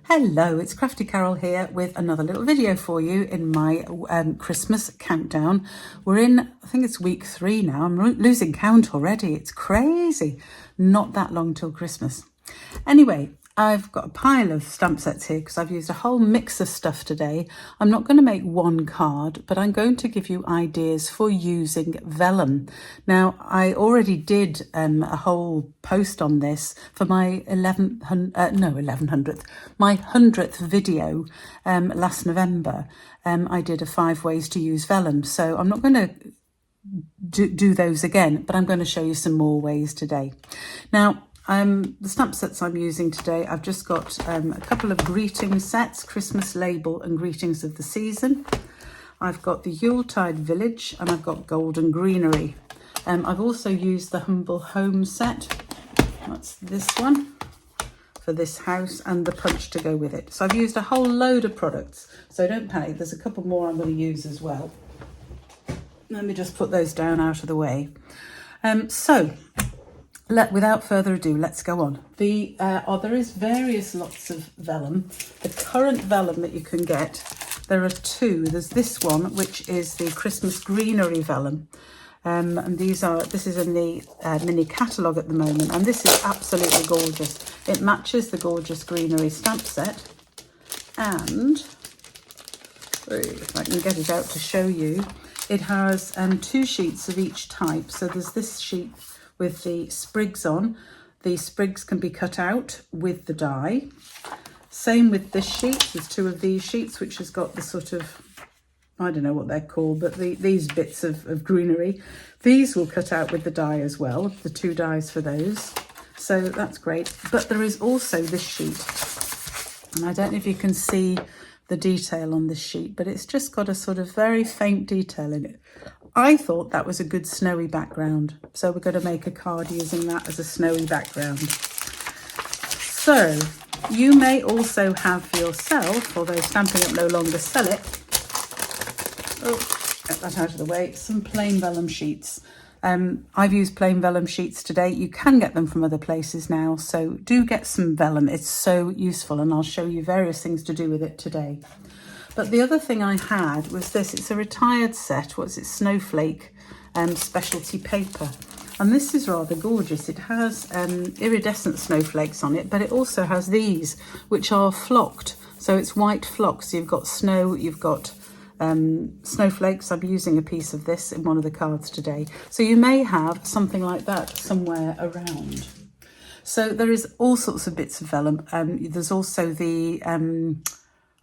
Hello, it's Crafty Carol here with another little video for you in my Christmas countdown. We're in, I think it's week 3 now. I'm losing count already. It's crazy. Not that long till Christmas. Anyway, I've got a pile of stamp sets here because I've used a whole mix of stuff today. I'm not going to make one card, but I'm going to give you ideas for using vellum. Now, I already did a whole post on this for my 100th video last November. I did a 5 ways to use vellum. So I'm not going to do those again, but I'm going to show you some more ways today. Now, the stamp sets I'm using today, I've just got a couple of greeting sets, Christmas label and greetings of the season. I've got the Yuletide Village and I've got Golden Greenery. I've also used the Humble Home set, that's this one, for this house, and the punch to go with it. So I've used a whole load of products, so don't panic, there's a couple more I'm going to use as well. Let me just put those down out of the way. Without further ado, let's go on. There is various lots of vellum. The current vellum that you can get, there are 2. There's this one, which is the Christmas Greenery vellum. And this is in the mini catalogue at the moment. And this is absolutely gorgeous. It matches the gorgeous greenery stamp set. And, if I can get it out to show you, it has 2 sheets of each type. So there's this sheet with the sprigs on. The sprigs can be cut out with the die. Same with this sheet. There's 2 of these sheets, which has got the sort of, I don't know what they're called, but these bits of greenery. These will cut out with the die as well, the 2 dies for those. So that's great. But there is also this sheet. And I don't know if you can see the detail on this sheet, but it's just got a sort of very faint detail in it. I thought that was a good snowy background, so we're going to make a card using that as a snowy background. So you may also have for yourself, although Stampin' Up no longer sell it, get that out of the way, some plain vellum sheets. I've used plain vellum sheets today. You can get them from other places now, so do get some vellum. It's so useful, and I'll show you various things to do with it today. But the other thing I had was this. It's a retired set. What's it? Snowflake specialty paper. And this is rather gorgeous. It has iridescent snowflakes on it, but it also has these, which are flocked. So it's white flock. So you've got snow, you've got snowflakes. I'm using a piece of this in one of the cards today. So you may have something like that somewhere around. So there is all sorts of bits of vellum. There's also the...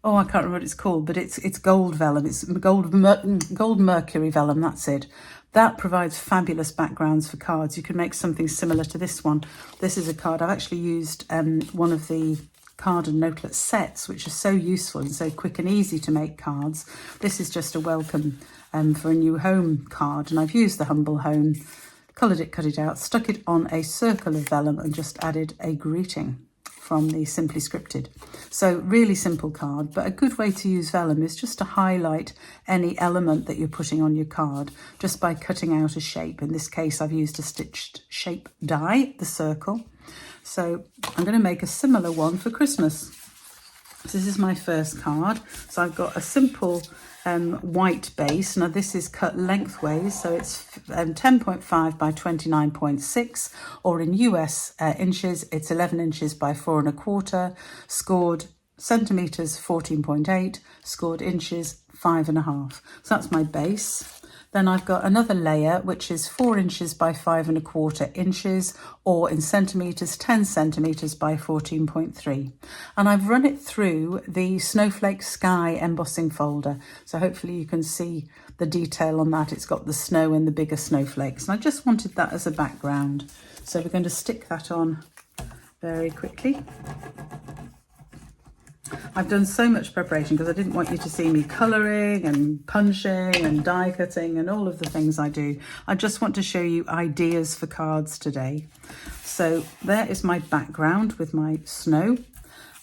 I can't remember what it's called, but it's gold vellum. It's gold mercury vellum, that's it. That provides fabulous backgrounds for cards. You can make something similar to this one. This is a card. I've actually used one of the card and notelet sets, which are so useful and so quick and easy to make cards. This is just a welcome for a new home card, and I've used the Humble Home, coloured it, cut it out, stuck it on a circle of vellum and just added a greeting from the Simply Scripted. So really simple card, but a good way to use vellum is just to highlight any element that you're putting on your card just by cutting out a shape. In this case, I've used a stitched shape die, the circle. So I'm going to make a similar one for Christmas. So this is my first card. So I've got a simple white base. Now this is cut lengthways, so it's 10.5 by 29.6, or in US inches, it's 11 inches by 4 1/4, scored centimeters 14.8, scored inches 5.5. So that's my base. Then I've got another layer, which is 4 inches by 5 1/4 inches, or in centimetres, 10 centimetres by 14.3. And I've run it through the Snowflake Sky embossing folder. So hopefully you can see the detail on that. It's got the snow and the bigger snowflakes. And I just wanted that as a background. So we're going to stick that on very quickly. I've done so much preparation because I didn't want you to see me colouring and punching and die cutting and all of the things I do. I just want to show you ideas for cards today. So there is my background with my snow.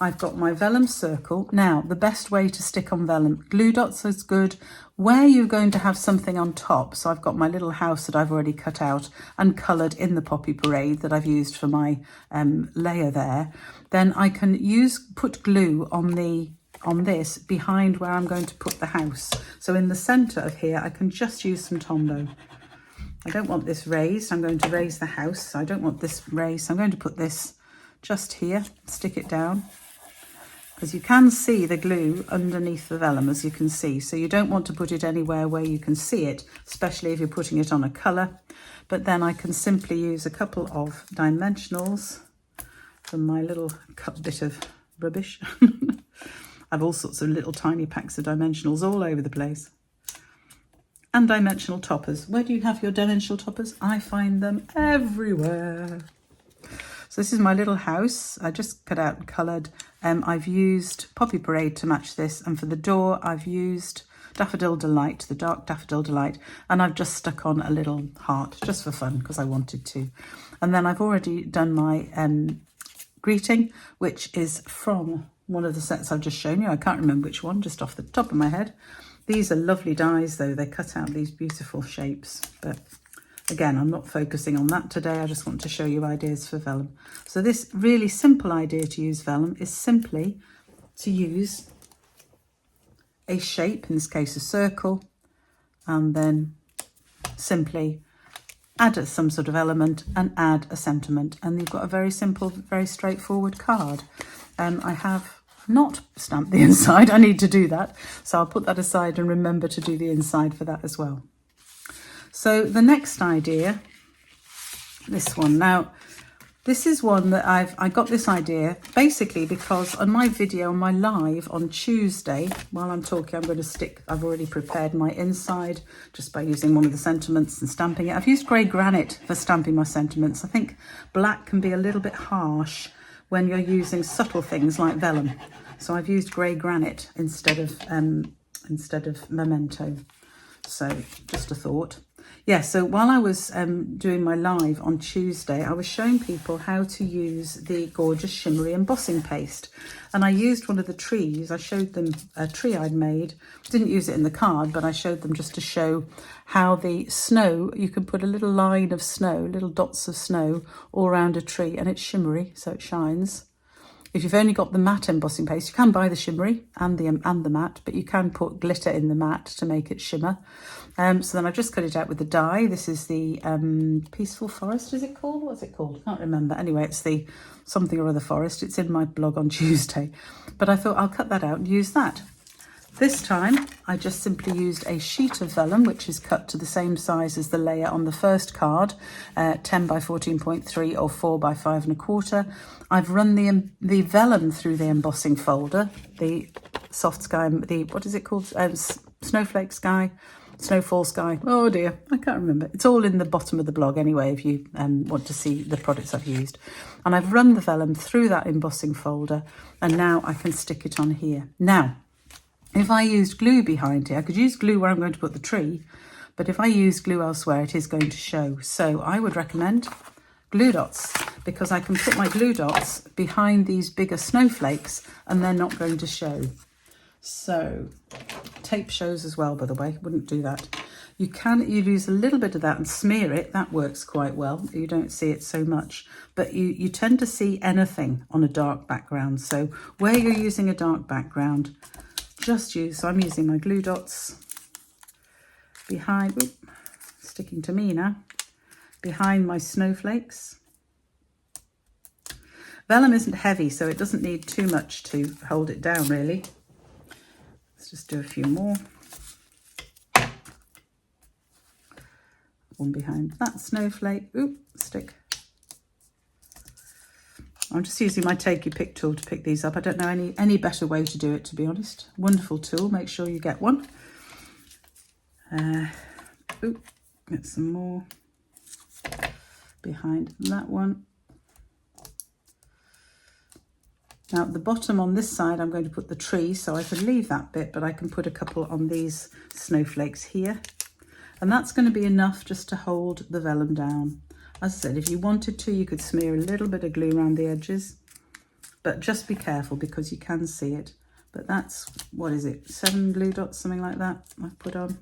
I've got my vellum circle. Now, the best way to stick on vellum, glue dots is good where you're going to have something on top. So I've got my little house that I've already cut out and coloured in the Poppy Parade that I've used for my layer there. Then I can put glue on this behind where I'm going to put the house. So in the centre of here, I can just use some Tombow. I don't want this raised. I'm going to raise the house. So I don't want this raised. So I'm going to put this just here, stick it down. Because you can see the glue underneath the vellum, as you can see. So you don't want to put it anywhere where you can see it, especially if you're putting it on a colour. But then I can simply use a couple of dimensionals from my little bit of rubbish. I've all sorts of little tiny packs of dimensionals all over the place. And dimensional toppers. Where do you have your dimensional toppers? I find them everywhere. So this is my little house. I just cut out and coloured. I've used Poppy Parade to match this. And for the door, I've used Daffodil Delight, the dark Daffodil Delight. And I've just stuck on a little heart just for fun because I wanted to. And then I've already done my greeting, which is from one of the sets I've just shown you. I can't remember which one, just off the top of my head. These are lovely dies though. They cut out these beautiful shapes. But again, I'm not focusing on that today. I just want to show you ideas for vellum. So this really simple idea to use vellum is simply to use a shape, in this case a circle, and then simply add some sort of element and add a sentiment. And you've got a very simple, very straightforward card. I have not stamped the inside. I need to do that. So I'll put that aside and remember to do the inside for that as well. So the next idea, this one. Now, this is one that I got this idea basically because on my video, on my live on Tuesday, while I'm talking, I'm going to stick, I've already prepared my inside just by using one of the sentiments and stamping it. I've used grey granite for stamping my sentiments. I think black can be a little bit harsh when you're using subtle things like vellum. So I've used grey granite instead of memento. So just a thought. Yeah, so while I was doing my live on Tuesday, I was showing people how to use the gorgeous shimmery embossing paste. And I used one of the trees. I showed them a tree I'd made. Didn't use it in the card, but I showed them just to show how the snow, you can put a little line of snow, little dots of snow all around a tree, and it's shimmery, so it shines. If you've only got the matte embossing paste, you can buy the shimmery and the matte, but you can put glitter in the matte to make it shimmer. So then I've just cut it out with the die. This is the Peaceful Forest, is it called? What's it called? I can't remember. Anyway, it's the something or other forest. It's in my blog on Tuesday. But I thought I'll cut that out and use that. This time, I just simply used a sheet of vellum, which is cut to the same size as the layer on the first card, 10 by 14.3 or 4 by 5 1/4. I've run the vellum through the embossing folder, the soft sky, what is it called? Snowflake sky, snowfall sky. Oh dear, I can't remember. It's all in the bottom of the blog anyway, if you want to see the products I've used. And I've run the vellum through that embossing folder, and now I can stick it on here. Now, if I used glue behind here, I could use glue where I'm going to put the tree, but if I use glue elsewhere, it is going to show. So I would recommend glue dots, because I can put my glue dots behind these bigger snowflakes and they're not going to show. So tape shows as well, by the way, wouldn't do that. You use a little bit of that and smear it. That works quite well. You don't see it so much, but you tend to see anything on a dark background. So where you're using a dark background, so I'm using my glue dots behind, sticking to me now, behind my snowflakes. Vellum isn't heavy, so it doesn't need too much to hold it down, really. Let's just do a few more. One behind that snowflake. Stick. I'm just using my Take Your Pick tool to pick these up. I don't know any better way to do it, to be honest. Wonderful tool. Make sure you get one. Get some more behind that one. Now at the bottom on this side, I'm going to put the tree, so I can leave that bit, but I can put a couple on these snowflakes here. And that's going to be enough just to hold the vellum down. As I said, if you wanted to, you could smear a little bit of glue around the edges. but just be careful because you can see it. But that's, what is it, 7 glue dots, something like that I've put on,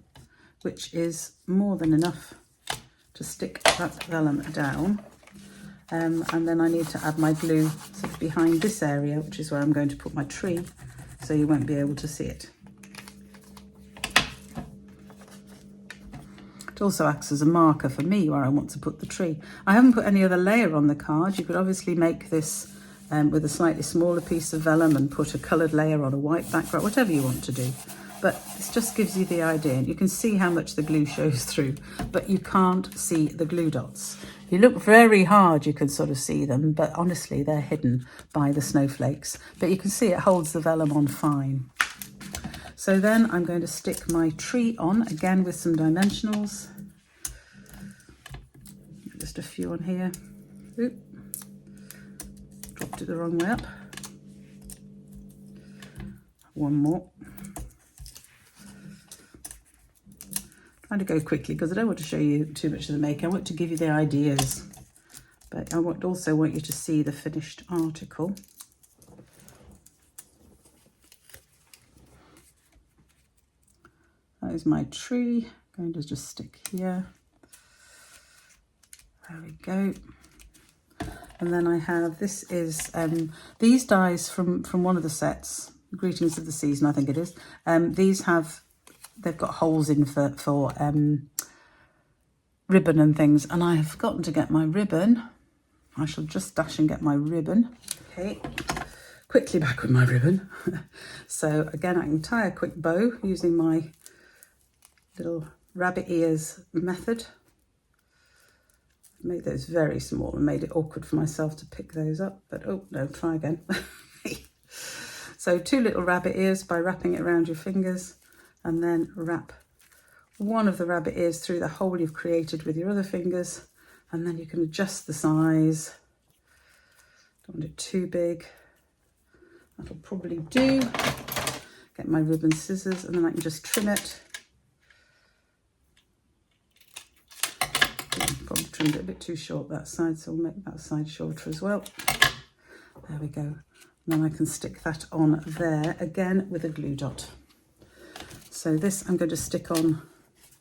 which is more than enough to stick that vellum down. And then I need to add my glue sort of behind this area, which is where I'm going to put my tree, so you won't be able to see it. It also acts as a marker for me where I want to put the tree. I haven't put any other layer on the card. You could obviously make this with a slightly smaller piece of vellum and put a coloured layer on a white background, whatever you want to do. But this just gives you the idea. And you can see how much the glue shows through, but you can't see the glue dots. You look very hard, you can sort of see them, but honestly, they're hidden by the snowflakes. But you can see it holds the vellum on fine. So then I'm going to stick my tree on, again with some dimensionals. Just a few on here. Oop. Dropped it the wrong way up. One more. Trying to go quickly because I don't want to show you too much of the make. I want to give you the ideas, but I also want you to see the finished article. That is my tree. I'm going to just stick here. There we go. And then I have, this is these dies from one of the sets, Greetings of the Season, I think it is. These have, they've got holes in for ribbon and things, and I have forgotten to get my ribbon. I shall just dash and get my ribbon. Okay, quickly back with my ribbon. So again, I can tie a quick bow using my little rabbit ears method. I've made those very small and made it awkward for myself to pick those up, but oh no, try again. So 2 little rabbit ears by wrapping it around your fingers, and then wrap one of the rabbit ears through the hole you've created with your other fingers, and then you can adjust the size. Don't want it too big. That'll probably do. Get my ribbon scissors, and then I can just trim it. Probably trimmed it a bit too short that side, so we'll make that side shorter as well. There we go. And then I can stick that on there again with a glue dot. So this I'm going to stick on,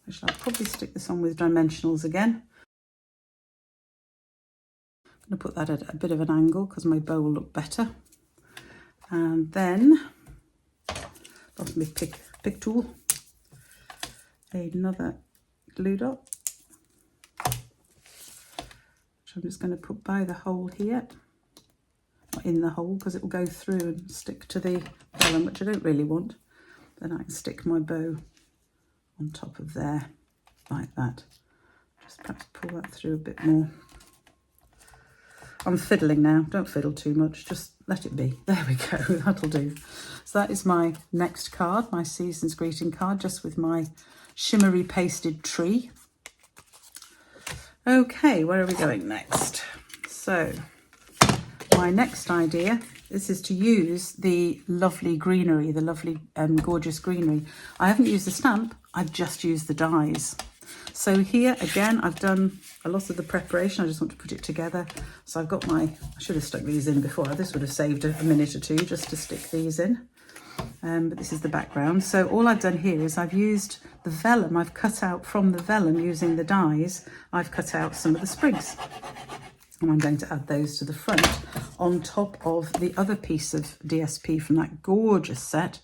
actually I'll probably stick this on with dimensionals again. I'm going to put that at a bit of an angle because my bow will look better. And then, off my pick tool, another glue dot, which I'm just going to put by the hole here. Not in the hole because it will go through and stick to the vellum, which I don't really want. Then I can stick my bow on top of there, like that. Just perhaps pull that through a bit more. I'm fiddling now, don't fiddle too much, just let it be. There we go, that'll do. So that is my next card, my season's greeting card, just with my shimmery pasted tree. Okay, where are we going next? So, my next idea, this is to use the lovely greenery, the lovely gorgeous greenery. I haven't used the stamp, I've just used the dies. So here again, I've done a lot of the preparation. I just want to put it together. So I've got my, I should have stuck these in before. This would have saved a minute or two just to stick these in. But this is the background. So all I've done here is I've used the vellum. I've cut out from the vellum using the dies. I've cut out some of the sprigs. And I'm going to add those to the front on top of the other piece of DSP from that gorgeous set.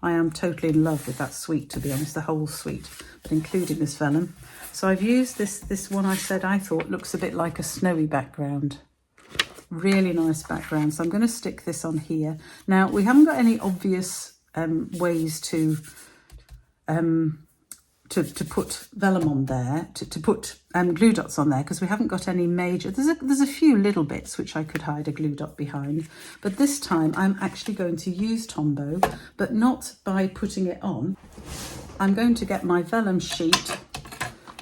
I am totally in love with that suite, to be honest, the whole suite, but including this vellum. So I've used this one I said I thought looks a bit like a snowy background. Really nice background. So I'm going to stick this on here. Now, we haven't got any obvious ways to put vellum on there, to put glue dots on there, because we haven't got any major, there's a few little bits which I could hide a glue dot behind, but this time I'm actually going to use Tombow, but not by putting it on. I'm going to get my vellum sheet.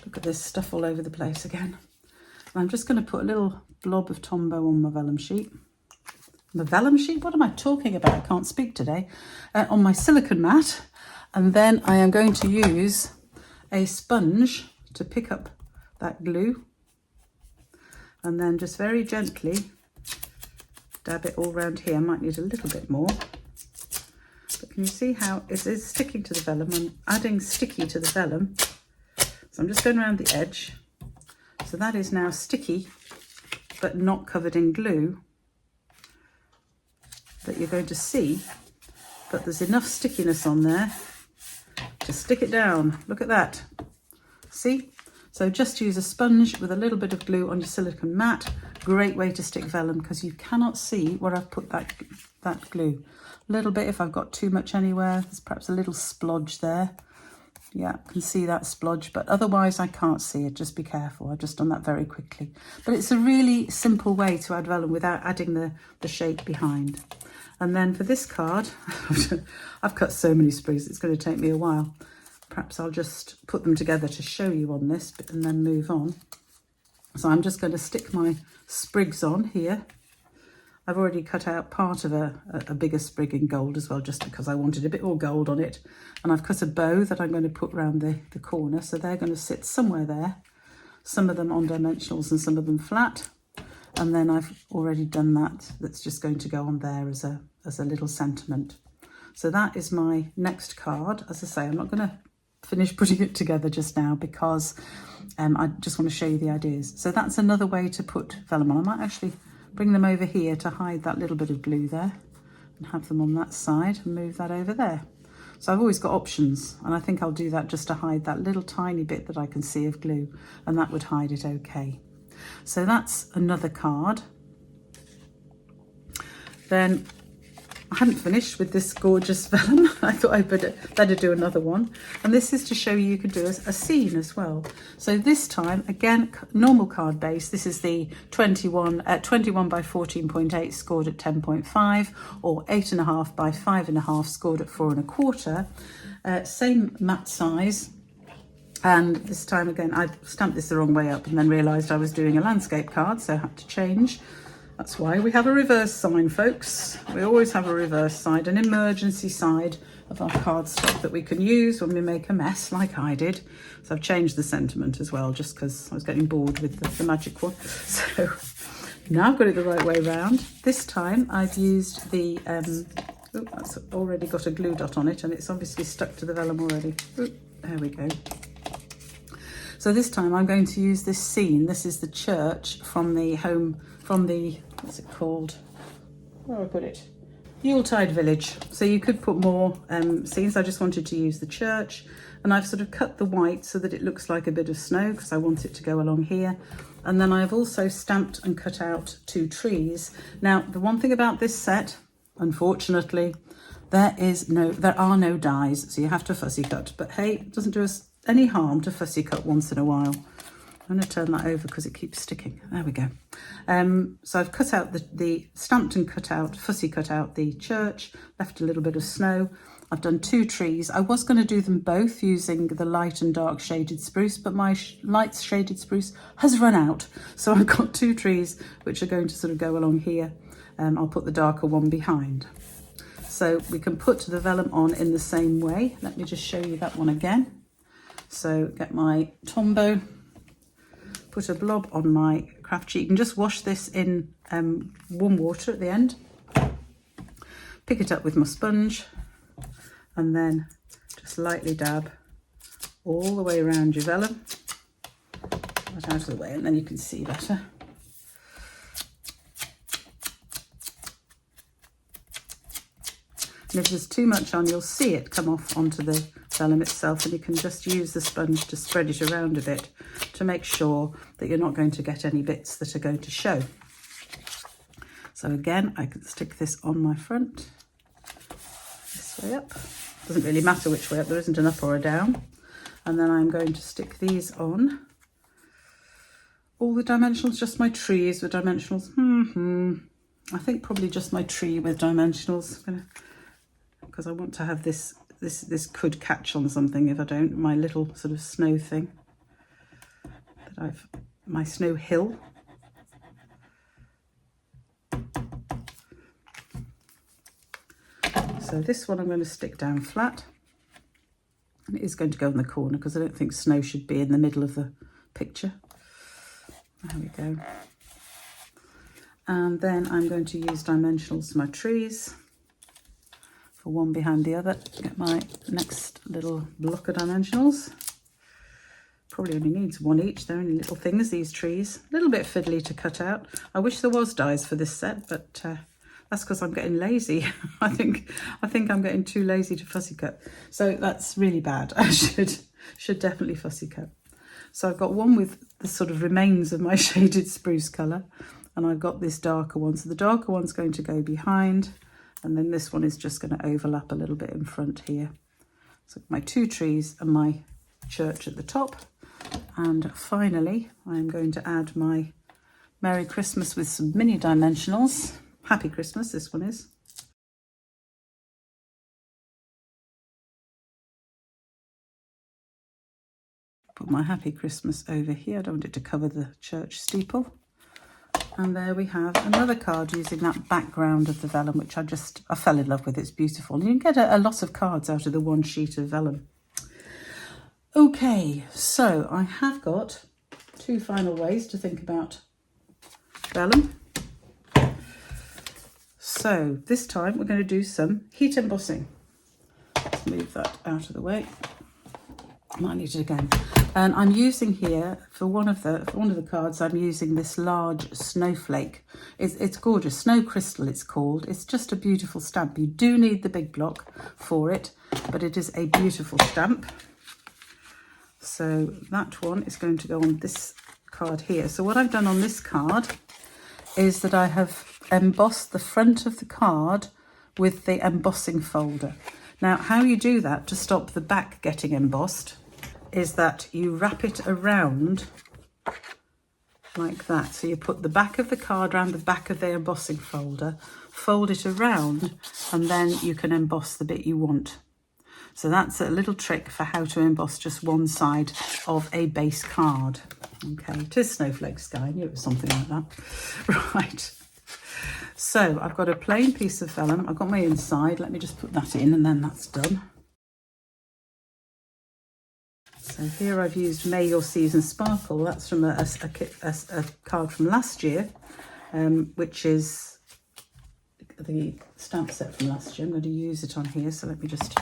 Look at this stuff all over the place again. And I'm just going to put a little blob of Tombow on my vellum sheet. My vellum sheet? What am I talking about? I can't speak today. On my silicone mat, and then I am going to use a sponge to pick up that glue, and then just very gently dab it all around here. I might need a little bit more. But can you see how it is sticking to the vellum? I'm adding sticky to the vellum. So I'm just going around the edge. So that is now sticky, but not covered in glue that you're going to see. But there's enough stickiness on there to stick it down. Look at that. See? So just use a sponge with a little bit of glue on your silicone mat. Great way to stick vellum because you cannot see where I've put that glue. A little bit if I've got too much anywhere. There's perhaps a little splodge there. Yeah, I can see that splodge, but otherwise I can't see it. Just be careful. I've just done that very quickly. But it's a really simple way to add vellum without adding the shape behind. And then for this card, I've cut so many sprigs, it's going to take me a while. Perhaps I'll just put them together to show you on this and then move on. So I'm just going to stick my sprigs on here. I've already cut out part of a bigger sprig in gold as well, just because I wanted a bit more gold on it. And I've cut a bow that I'm going to put around the corner. So they're going to sit somewhere there. Some of them on dimensionals and some of them flat. And then I've already done that. That's just going to go on there as a little sentiment. So that is my next card. As I say, I'm not going to finish putting it together just now because I just want to show you the ideas. So that's another way to put vellum on. I might actually bring them over here to hide that little bit of glue there and have them on that side and move that over there. So I've always got options, and I think I'll do that just to hide that little tiny bit that I can see of glue, and that would hide it okay. So that's another card. Then I hadn't finished with this gorgeous vellum. I thought I better do another one. And this is to show you could do a scene as well. So this time, again, normal card base. This is the 21 by 14.8 scored at 10.5, or 8.5 by 5.5 scored at 4.25. Same mat size. And this time again, I stamped this the wrong way up and then realised I was doing a landscape card, so I had to change. That's why we have a reverse sign, folks. We always have a reverse side, an emergency side of our cardstock that we can use when we make a mess like I did. So I've changed the sentiment as well, just because I was getting bored with the magic one. So now I've got it the right way around. This time I've used the, that's already got a glue dot on it and it's obviously stuck to the vellum already. There we go. So this time I'm going to use this scene. This is the church from the what's it called? Where I put it? Yuletide Village. So you could put more scenes. I just wanted to use the church, and I've sort of cut the white so that it looks like a bit of snow because I want it to go along here. And then I've also stamped and cut out 2 trees. Now, the one thing about this set, unfortunately, there are no dies, so you have to fussy cut. But hey, it doesn't do us any harm to fussy cut once in a while. I'm going to turn that over because it keeps sticking. There we go. So I've cut out the stamped and cut out, fussy cut out the church, left a little bit of snow. I've done 2 trees. I was going to do them both using the light and dark shaded spruce, but my light shaded spruce has run out. So I've got 2 trees which are going to sort of go along here. I'll put the darker one behind. So we can put the vellum on in the same way. Let me just show you that one again. So get my Tombow. Put a blob on my craft sheet. You can just wash this in warm water at the end. Pick it up with my sponge and then just lightly dab all the way around your vellum. Right out of the way and then you can see better. And if there's too much on, you'll see it come off onto the vellum itself, and you can just use the sponge to spread it around a bit to make sure that you're not going to get any bits that are going to show. So again, I can stick this on my front, this way up. Doesn't really matter which way up, there isn't an up or a down. And then I'm going to stick these on. All the dimensionals, just my trees with dimensionals. I think probably just my tree with dimensionals. Because I want to have this could catch on something if I don't, my little sort of snow thing that my snow hill. So this one I'm going to stick down flat, and it is going to go in the corner because I don't think snow should be in the middle of the picture. There we go. And then I'm going to use dimensionals for my trees, for one behind the other. Get my next little block of dimensionals. Probably only needs one each. They're only little things, these trees. A little bit fiddly to cut out. I wish there was dies for this set, but that's because I'm getting lazy. I think I'm getting too lazy to fussy cut. So that's really bad. I should definitely fussy cut. So I've got one with the sort of remains of my shaded spruce colour, and I've got this darker one. So the darker one's going to go behind, and then this one is just going to overlap a little bit in front here. So my two trees and my church at the top. And finally, I'm going to add my Merry Christmas with some mini dimensionals. Happy Christmas, this one is. Put my Happy Christmas over here. I don't want it to cover the church steeple. And there we have another card using that background of the vellum, which I fell in love with. It's beautiful. And you can get a lot of cards out of the one sheet of vellum. Okay, so I have got two final ways to think about vellum. So this time we're going to do some heat embossing. Let's move that out of the way. Might need it again. And I'm using here for one of the cards. I'm using this large snowflake. It's gorgeous, snow crystal. It's called. It's just a beautiful stamp. You do need the big block for it, but it is a beautiful stamp. So that one is going to go on this card here. So what I've done on this card is that I have embossed the front of the card with the embossing folder. Now, how you do that to stop the back getting embossed is that you wrap it around like that. So you put the back of the card around the back of the embossing folder, fold it around, and then you can emboss the bit you want. So that's a little trick for how to emboss just one side of a base card. Okay, it is Snowflake Sky. I knew it was something like that. Right. So I've got a plain piece of vellum. I've got my inside. Let me just put that in and then that's done. So here I've used May Your Season Sparkle. That's from a card from last year, which is the stamp set from last year. I'm going to use it on here. So let me just...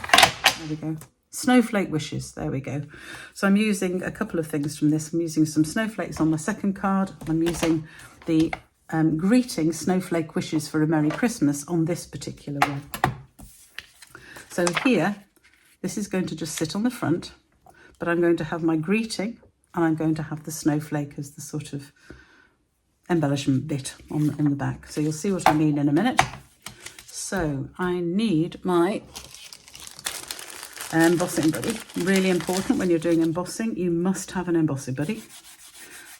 There we go. Snowflake Wishes. There we go. So I'm using a couple of things from this. I'm using some snowflakes on my second card. I'm using the greeting Snowflake Wishes for a Merry Christmas on this particular one. So here, this is going to just sit on the front, but I'm going to have my greeting and I'm going to have the snowflake as the sort of embellishment bit on the back. So you'll see what I mean in a minute. So I need my embossing buddy. Really important when you're doing embossing, you must have an embossing buddy.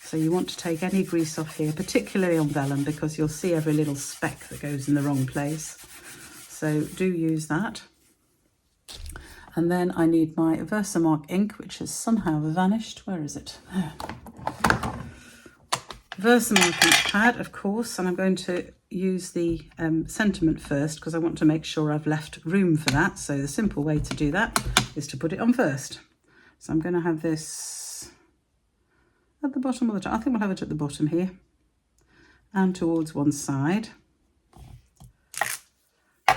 So you want to take any grease off here, particularly on vellum, because you'll see every little speck that goes in the wrong place. So do use that. And then I need my Versamark ink, which has somehow vanished. Where is it? There. Versamark ink pad, of course, and I'm going to use the sentiment first because I want to make sure I've left room for that. So the simple way to do that is to put it on first. So I'm going to have this at the bottom of the top. I think we'll have it at the bottom here and towards one side.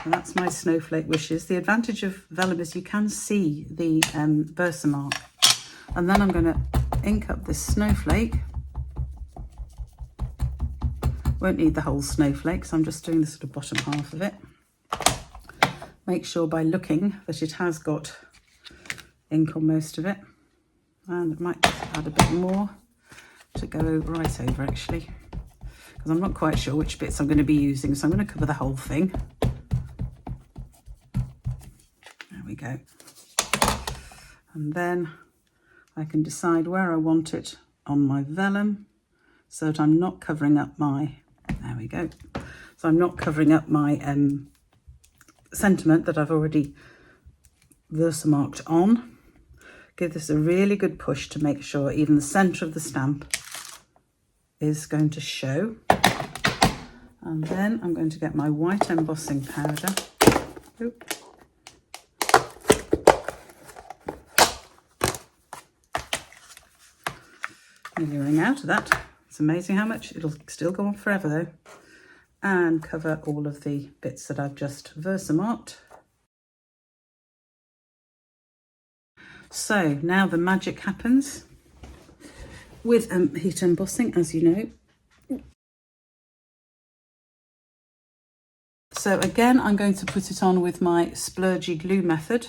And that's my Snowflake Wishes. The advantage of vellum is you can see the Versamark. And then I'm going to ink up this snowflake. Won't need the whole snowflake, so I'm just doing the sort of bottom half of it. Make sure by looking that it has got ink on most of it. And I might add a bit more to go right over actually, because I'm not quite sure which bits I'm going to be using, so I'm going to cover the whole thing. There we go. And then I can decide where I want it on my vellum so that I'm not covering up my... There we go. So I'm not covering up my sentiment that I've already Versamarked on. Give this a really good push to make sure even the centre of the stamp is going to show. And then I'm going to get my white embossing powder. Oop. Nearly running out of that. It's amazing how much it'll still go on forever though. and cover all of the bits that I've just Versamarked. So now the magic happens with heat embossing, as you know. So again, I'm going to put it on with my splurgy glue method.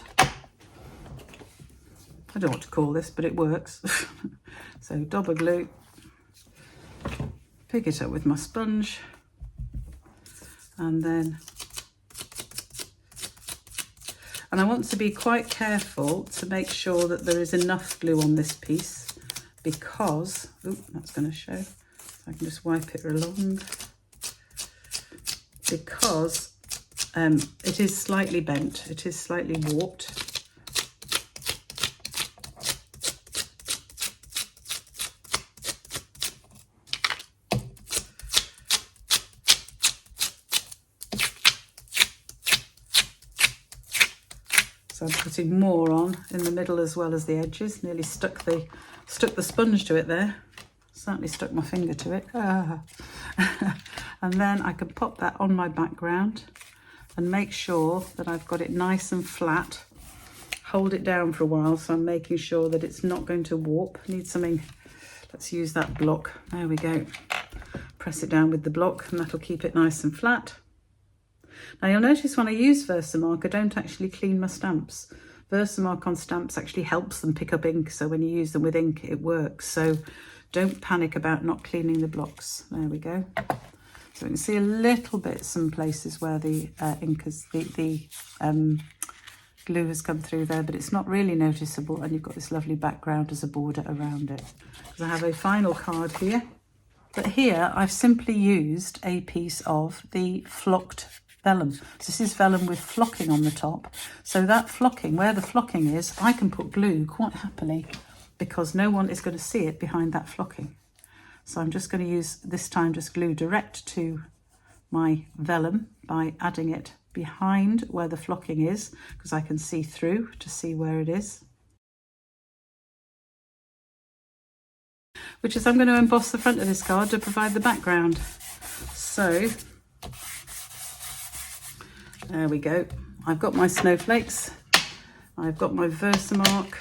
I don't know what to call this, but it works. So double glue, pick it up with my sponge, and I want to be quite careful to make sure that there is enough glue on this piece, because, oh, that's going to show. I can just wipe it along, because it is slightly bent, it is slightly warped. So I'm putting more on in the middle as well as the edges. Nearly stuck the sponge to it there. Certainly stuck my finger to it. And then I can pop that on my background and make sure that I've got it nice and flat. Hold it down for a while, so I'm making sure that it's not going to warp. Need something, let's use that block. There we go. Press it down with the block and that'll keep it nice and flat. Now you'll notice when I use Versamark, I don't actually clean my stamps. Versamark on stamps actually helps them pick up ink, so when you use them with ink, it works. So don't panic about not cleaning the blocks. There we go. So we can see a little bit, some places where the ink has, the glue has come through there, but it's not really noticeable, and you've got this lovely background as a border around it. Because I have a final card here, but here I've simply used a piece of the flocked vellum. So this is vellum with flocking on the top. So that flocking, where the flocking is, I can put glue quite happily, because no one is going to see it behind that flocking. So I'm just going to use, this time, just glue direct to my vellum by adding it behind where the flocking is, because I can see through to see where it is. Which is, I'm going to emboss the front of this card to provide the background. So there we go. I've got my snowflakes. I've got my Versamark.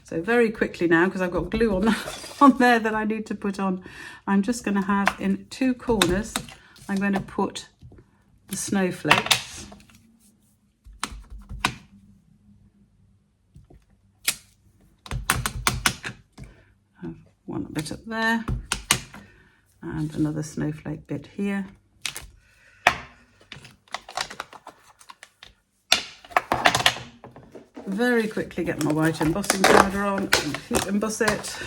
So very quickly now, because I've got glue on there that I need to put on, I'm just going to have in two corners, I'm going to put the snowflakes. Have one bit up there and another snowflake bit here. Very quickly get my white embossing powder on and heat emboss it.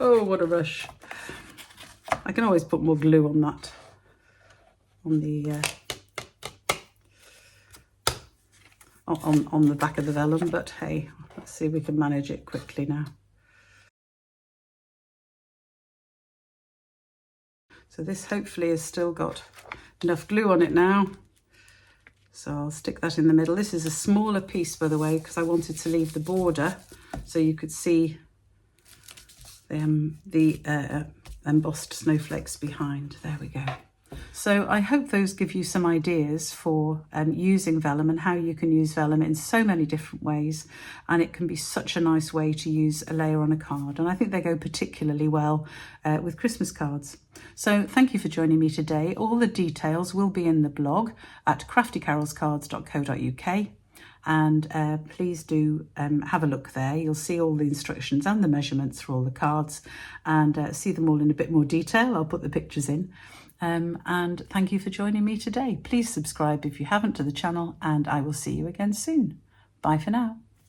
Oh, what a rush. I can always put more glue on that, on the on the back of the vellum, but hey, let's see if we can manage it quickly now. So this hopefully has still got enough glue on it now. So I'll stick that in the middle. This is a smaller piece, by the way, because I wanted to leave the border so you could see the embossed snowflakes behind. There we go. So I hope those give you some ideas for using vellum and how you can use vellum in so many different ways. And it can be such a nice way to use a layer on a card. And I think they go particularly well with Christmas cards. So thank you for joining me today. All the details will be in the blog at craftycarolscards.co.uk. And please do have a look there. You'll see all the instructions and the measurements for all the cards, and see them all in a bit more detail. I'll put the pictures in. And thank you for joining me today. Please subscribe if you haven't to the channel, and I will see you again soon. Bye for now.